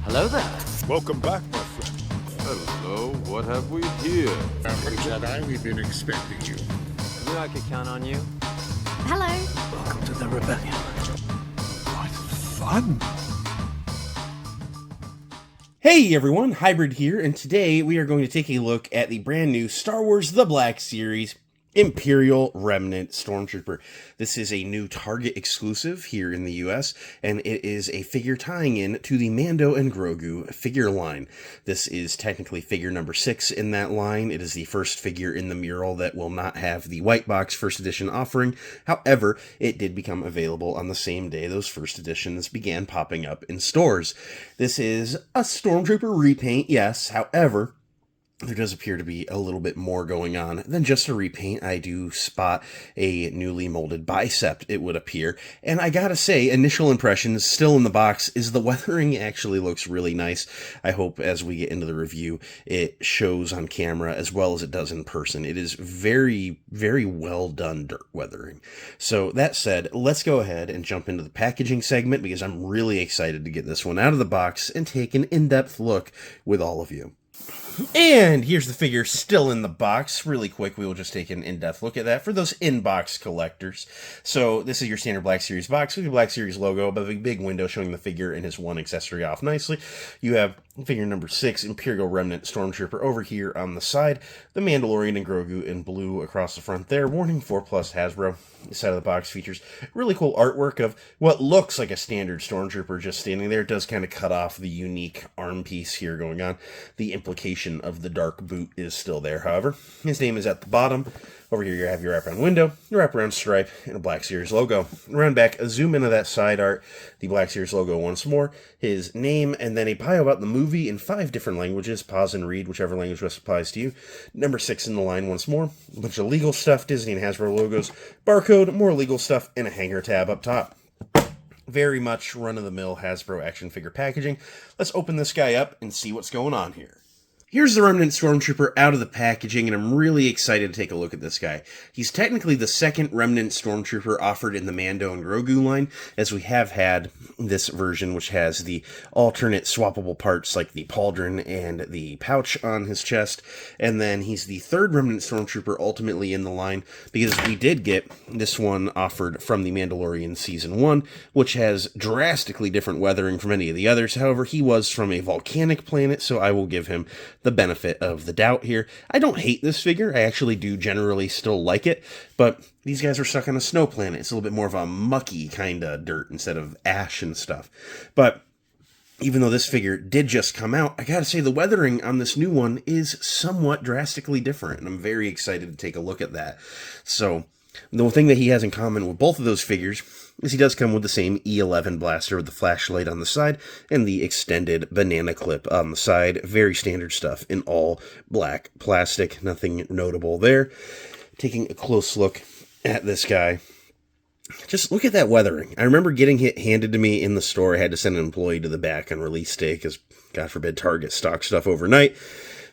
Hello there. Welcome back, my friend. Hello, what have we here? Jedi, we've been expecting you. Knew I could count on you. Hello. Welcome to the rebellion. What fun! Hey everyone, Hybrid here, and today we are going to take a look at the brand new Star Wars The Black Series Imperial Remnant Stormtrooper. This is a new Target exclusive here in the US, and it is a figure tying in to the Mando and Grogu figure line. This is technically figure number 6 in that line. It is the first figure in the mural that will not have the white box first edition offering. However, it did become available on the same day those first editions began popping up in stores. This is a Stormtrooper repaint, yes. However, there does appear to be a little bit more going on than just a repaint. I do spot a newly molded bicep, it would appear. And I gotta say, initial impressions, still in the box, is the weathering actually looks really nice. I hope as we get into the review, it shows on camera as well as it does in person. It is very, very well done dirt weathering. So that said, let's go ahead and jump into the packaging segment because I'm really excited to get this one out of the box and take an in-depth look with all of you. And here's the figure still in the box. Really quick, we will just take an in-depth look at that for those in-box collectors. So this is your standard Black Series box with your Black Series logo above a big window showing the figure and his one accessory off nicely. You have figure number 6, Imperial Remnant Stormtrooper over here on the side. The Mandalorian and Grogu in blue across the front there. Warning 4+ Hasbro. The side of the box features really cool artwork of what looks like a standard Stormtrooper just standing there. It does kind of cut off the unique arm piece here going on. The implication of the dark boot is still there, however. His name is at the bottom. Over here you have your wraparound window, your wraparound stripe, and a Black Series logo. Around back, a zoom into that side art, the Black Series logo once more, his name, and then a bio about the movie in 5 different languages. Pause and read whichever language best applies to you. Number 6 in the line once more. A bunch of legal stuff, Disney and Hasbro logos, barcode, more legal stuff, and a hanger tab up top. Very much run-of-the-mill Hasbro action figure packaging. Let's open this guy up and see what's going on here. Here's the Remnant Stormtrooper out of the packaging, and I'm really excited to take a look at this guy. He's technically the second Remnant Stormtrooper offered in the Mando and Grogu line, as we have had this version, which has the alternate swappable parts like the pauldron and the pouch on his chest, and then he's the third Remnant Stormtrooper ultimately in the line, because we did get this one offered from The Mandalorian Season 1, which has drastically different weathering from any of the others. However, he was from a volcanic planet, so I will give him the benefit of the doubt here. I don't hate this figure. I actually do generally still like it, but these guys are stuck on a snow planet. It's a little bit more of a mucky kind of dirt instead of ash and stuff. But even though this figure did just come out, I gotta say the weathering on this new one is somewhat drastically different, and I'm very excited to take a look at that. So the thing that he has in common with both of those figures is he does come with the same E11 blaster with the flashlight on the side and the extended banana clip on the side. Very standard stuff in all black plastic. Nothing notable there. Taking a close look at this guy. Just look at that weathering. I remember getting it handed to me in the store. I had to send an employee to the back on release day because, God forbid, Target stock stuff overnight.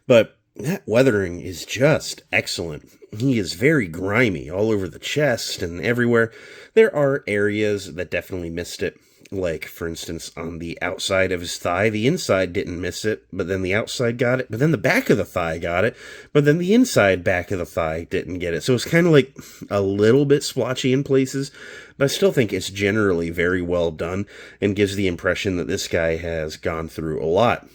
But that weathering is just excellent. He is very grimy all over the chest and everywhere. There are areas that definitely missed it, like, for instance, on the outside of his thigh. The inside didn't miss it, but then the outside got it, but then the back of the thigh got it, but then the inside back of the thigh didn't get it. So it's kind of like a little bit splotchy in places, but I still think it's generally very well done and gives the impression that this guy has gone through a lot.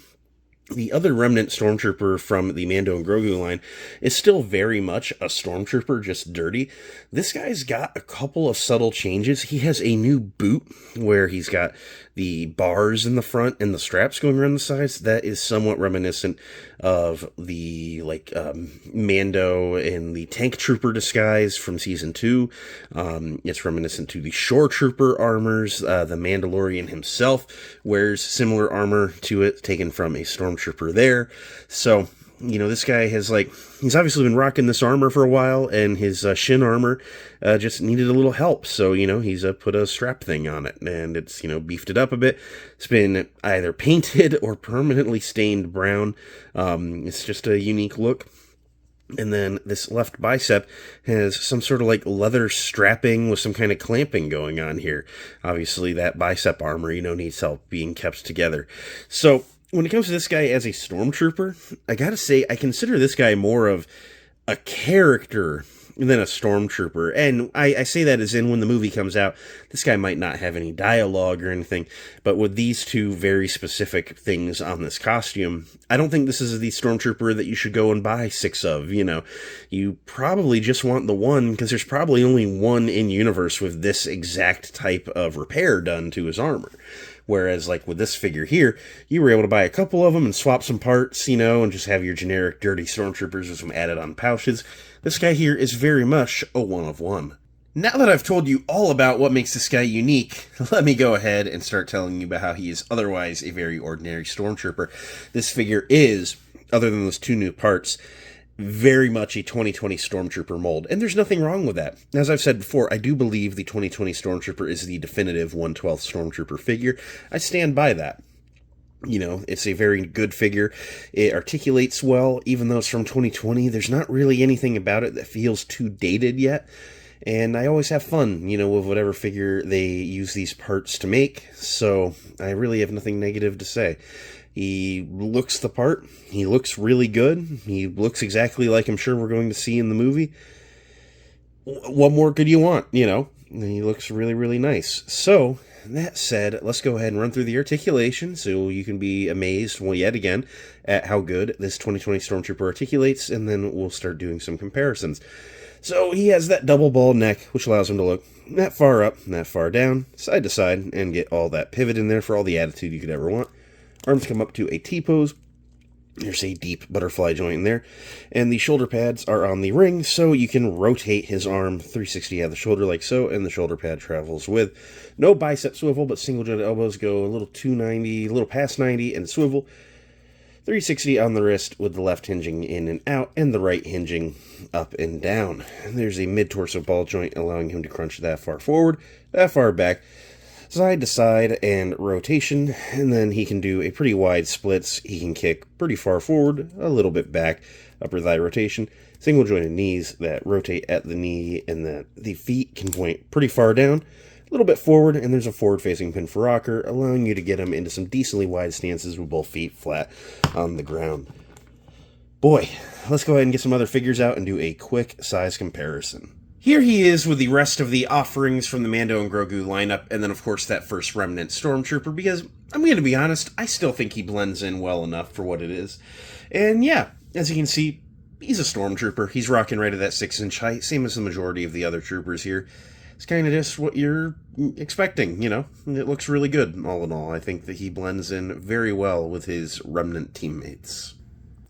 The other Remnant Stormtrooper from the Mando and Grogu line is still very much a Stormtrooper, just dirty. This guy's got a couple of subtle changes. He has a new boot where he's got the bars in the front and the straps going around the sides. That is somewhat reminiscent of the Mando and the Tank Trooper disguise from Season 2. It's reminiscent to the Shore Trooper armors. The Mandalorian himself wears similar armor to it, taken from a Stormtrooper there. So, you know, this guy has, he's obviously been rocking this armor for a while, and his shin armor just needed a little help. So, you know, he's put a strap thing on it, and it's, beefed it up a bit. It's been either painted or permanently stained brown. It's just a unique look. And then this left bicep has some sort of like leather strapping with some kind of clamping going on here. Obviously, that bicep armor, needs help being kept together. So when it comes to this guy as a stormtrooper, I gotta say, I consider this guy more of a character than a stormtrooper. And I say that as in when the movie comes out, this guy might not have any dialogue or anything, but with these two very specific things on this costume, I don't think this is the stormtrooper that you should go and buy 6 of. You probably just want the one, because there's probably only one in universe with this exact type of repair done to his armor. Whereas, like, with this figure here, you were able to buy a couple of them and swap some parts, and just have your generic dirty stormtroopers with some added-on pouches. This guy here is very much a one-of-one. Now that I've told you all about what makes this guy unique, let me go ahead and start telling you about how he is otherwise a very ordinary stormtrooper. This figure is, other than those 2 new parts, very much a 2020 Stormtrooper mold, and there's nothing wrong with that. As I've said before, I do believe the 2020 Stormtrooper is the definitive 1/12 Stormtrooper figure. I stand by that. It's a very good figure. It articulates well, even though it's from 2020. There's not really anything about it that feels too dated yet, and I always have fun, with whatever figure they use these parts to make, so I really have nothing negative to say. He looks the part. He looks really good. He looks exactly like I'm sure we're going to see in the movie. What more could you want, He looks really, really nice. So, that said, let's go ahead and run through the articulation so you can be amazed, yet again, at how good this 2020 Stormtrooper articulates, and then we'll start doing some comparisons. So, he has that double ball neck, which allows him to look that far up, that far down, side to side, and get all that pivot in there for all the attitude you could ever want. Arms come up to a T-pose. There's a deep butterfly joint in there. And the shoulder pads are on the ring, so you can rotate his arm 360 at the shoulder like so, and the shoulder pad travels with no bicep swivel, but single jointed elbows go a little 290, a little past 90, and swivel. 360 on the wrist with the left hinging in and out, and the right hinging up and down. And there's a mid-torso ball joint allowing him to crunch that far forward, that far back, side to side and rotation, and then he can do a pretty wide splits. He can kick pretty far forward, a little bit back, upper thigh rotation, single jointed knees that rotate at the knee, and that the feet can point pretty far down, a little bit forward, and there's a forward facing pin for rocker, allowing you to get him into some decently wide stances with both feet flat on the ground. Boy, let's go ahead and get some other figures out and do a quick size comparison. Here he is with the rest of the offerings from the Mando and Grogu lineup, and then of course that first Remnant Stormtrooper, because I'm going to be honest, I still think he blends in well enough for what it is. And yeah, as you can see, he's a Stormtrooper. He's rocking right at that 6-inch height, same as the majority of the other troopers here. It's kind of just what you're expecting, It looks really good, all in all. I think that he blends in very well with his Remnant teammates.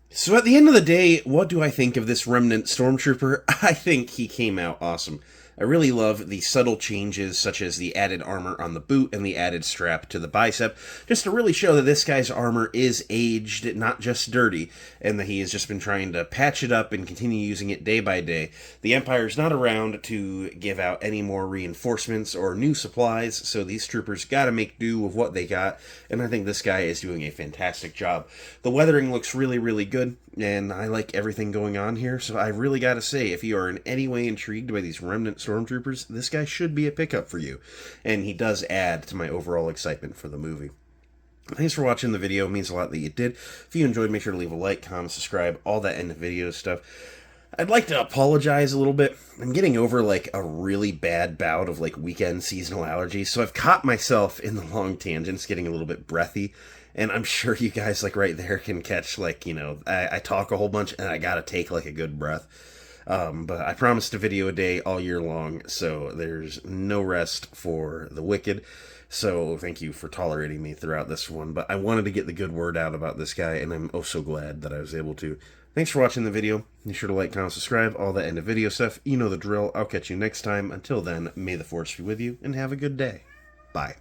So at the end of the day, what do I think of this Remnant Stormtrooper? I think he came out awesome. I really love the subtle changes, such as the added armor on the boot and the added strap to the bicep, just to really show that this guy's armor is aged, not just dirty, and that he has just been trying to patch it up and continue using it day by day. The Empire's not around to give out any more reinforcements or new supplies, so these troopers gotta make do with what they got, and I think this guy is doing a fantastic job. The weathering looks really, really good, and I like everything going on here, so I really gotta say, if you are in any way intrigued by these Remnant Stormtroopers, this guy should be a pickup for you, and he does add to my overall excitement for the movie. Thanks for watching the video. It means a lot that you did. If you enjoyed, make sure to leave a like, comment, subscribe, all that end of video stuff. I'd like to apologize a little bit. I'm getting over like a really bad bout of like weekend seasonal allergies, so I've caught myself in the long tangents, getting a little bit breathy. And I'm sure you guys, like, right there can catch, like, I talk a whole bunch and I gotta take, like, a good breath. But I promised a video a day all year long, so there's no rest for the wicked. So thank you for tolerating me throughout this one. But I wanted to get the good word out about this guy, and I'm oh so glad that I was able to. Thanks for watching the video. Be sure to like, comment, subscribe, all that end of video stuff. You know the drill. I'll catch you next time. Until then, may the Force be with you, and have a good day. Bye.